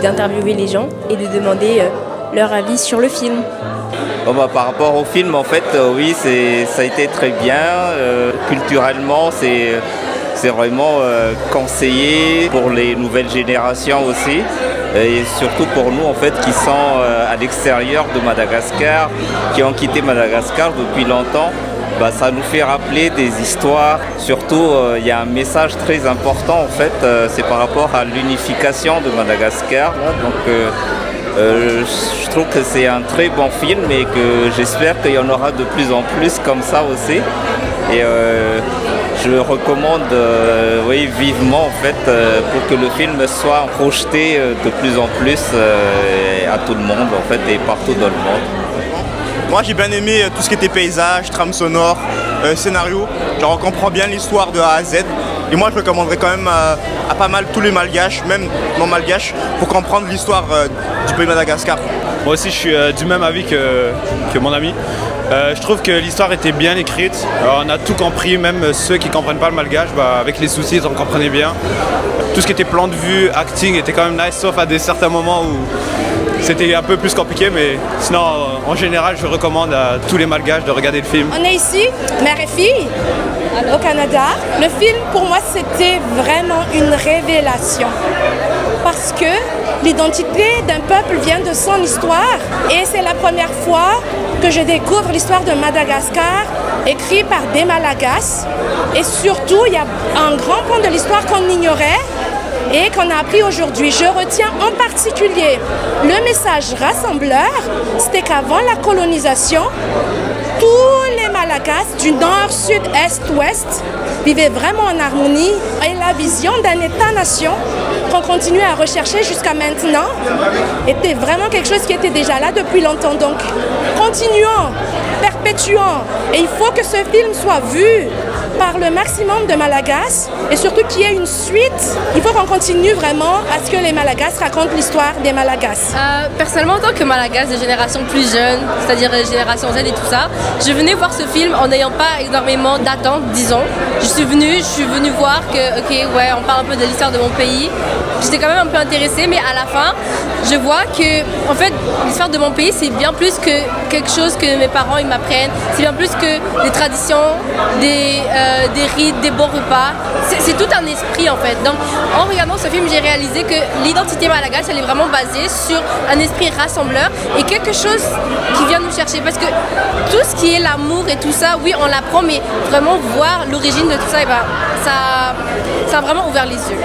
d'interviewer les gens et de demander leur avis sur le film. Par rapport au film, en fait, oui, ça a été très bien. Culturellement, c'est vraiment conseillé pour les nouvelles générations aussi. Et surtout pour nous, en fait, qui sont à l'extérieur de Madagascar, qui ont quitté Madagascar depuis longtemps. Ça nous fait rappeler des histoires. Surtout, il y a un message très important, en fait, c'est par rapport à l'unification de Madagascar. Je trouve que c'est un très bon film et que j'espère qu'il y en aura de plus en plus comme ça aussi. Et je le recommande vivement, en fait, pour que le film soit projeté de plus en plus à tout le monde, en fait, et partout dans le monde. Moi j'ai bien aimé tout ce qui était paysage, trame sonore, scénario. Genre on comprend bien l'histoire de A à Z. Et moi je recommanderais quand même à pas mal tous les malgaches, même non malgaches, pour comprendre l'histoire du pays de Madagascar. Moi aussi je suis du même avis que mon ami. Je trouve que l'histoire était bien écrite. Alors, on a tout compris, même ceux qui ne comprennent pas le malgache, avec les sous-titres on comprenait bien. Tout ce qui était plan de vue, acting était quand même nice, sauf à certains moments où c'était un peu plus compliqué, mais sinon, en général, je recommande à tous les malgaches de regarder le film. On est ici, mère et fille, au Canada. Le film, pour moi, c'était vraiment une révélation. Parce que l'identité d'un peuple vient de son histoire. Et c'est la première fois que je découvre l'histoire de Madagascar, écrite par des Malagasy. Et surtout, il y a un grand pan de l'histoire qu'on ignorait et qu'on a appris aujourd'hui. Je retiens en particulier le message rassembleur, c'était qu'avant la colonisation, tous les Malagasy du nord, sud, est, ouest vivaient vraiment en harmonie et la vision d'un État-nation qu'on continue à rechercher jusqu'à maintenant était vraiment quelque chose qui était déjà là depuis longtemps. Donc, continuons, perpétuons. Et il faut que ce film soit vu par le maximum de Malagasy et surtout qu'il y ait une suite. Il faut qu'on continue vraiment à ce que les Malagasy racontent l'histoire des Malagasy. Personnellement, en tant que Malagasy de génération plus jeune, c'est-à-dire génération Z et tout ça, je venais voir ce film en n'ayant pas énormément d'attentes, disons. Je suis venue voir que, on parle un peu de l'histoire de mon pays. J'étais quand même un peu intéressée, mais à la fin, je vois que, en fait, l'histoire de mon pays, c'est bien plus que quelque chose que mes parents ils m'apprennent. C'est bien plus que des traditions, des rites, des bons repas. C'est tout un esprit, en fait. Donc, en regardant ce film, j'ai réalisé que l'identité malagasy, elle est vraiment basée sur un esprit rassembleur et quelque chose qui vient nous chercher. Parce que tout ce qui est l'amour et tout ça, oui, on l'apprend, mais vraiment voir l'origine de tout ça, ça a vraiment ouvert les yeux.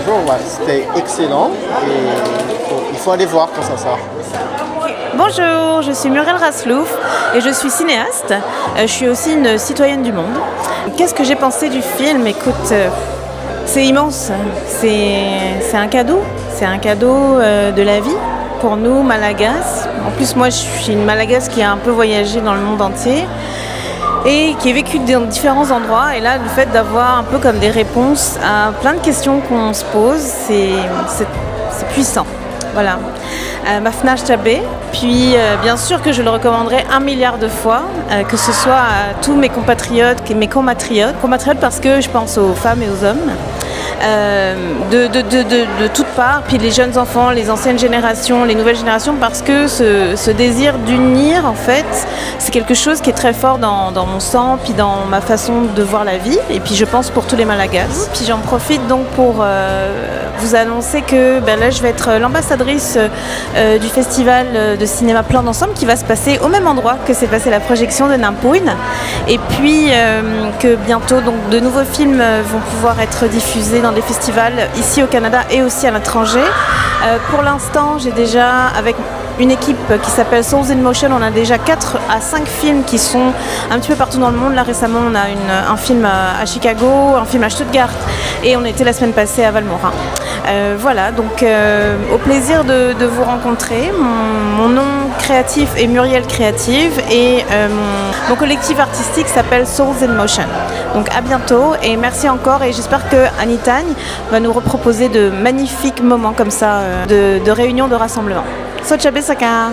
Bonjour, c'était excellent et il faut aller voir quand ça sort. Bonjour, je suis Muriel Raslouf et je suis cinéaste. Je suis aussi une citoyenne du monde. Qu'est-ce que j'ai pensé du film ? Écoute, c'est immense. C'est un cadeau. C'est un cadeau de la vie pour nous, Malagasy. En plus, moi, je suis une Malagasy qui a un peu voyagé dans le monde entier et qui a vécu dans différents endroits. Et là, le fait d'avoir un peu comme des réponses à plein de questions qu'on se pose, c'est puissant. Voilà. Mafna Chabé. Puis bien sûr que je le recommanderais 1 milliard de fois, que ce soit à tous mes compatriotes, mes compatriotes parce que je pense aux femmes et aux hommes. De toutes parts, puis les jeunes enfants, les anciennes générations, les nouvelles générations, parce que ce désir d'unir, en fait, c'est quelque chose qui est très fort dans mon sang, puis dans ma façon de voir la vie, et puis je pense pour tous les Malagasy. Puis j'en profite donc pour vous annoncer que là, je vais être l'ambassadrice du festival de cinéma Plan d'ensemble qui va se passer au même endroit que s'est passée la projection de Nampouine, et puis que bientôt donc, de nouveaux films vont pouvoir être diffusés dans des festivals ici au Canada et aussi à l'étranger. Pour l'instant, j'ai déjà, avec une équipe qui s'appelle Souls in Motion, on a déjà 4 à 5 films qui sont un petit peu partout dans le monde. Là récemment, on a un film à Chicago, un film à Stuttgart et on était la semaine passée à Valmorin. Voilà, donc au plaisir de vous rencontrer. Mon nom créatif est Muriel Créative et mon collectif artistique s'appelle Souls in Motion. Donc à bientôt et merci encore et j'espère que Anitagne va nous reproposer de magnifiques moments comme ça de réunion, de rassemblement. Sochabe Saka.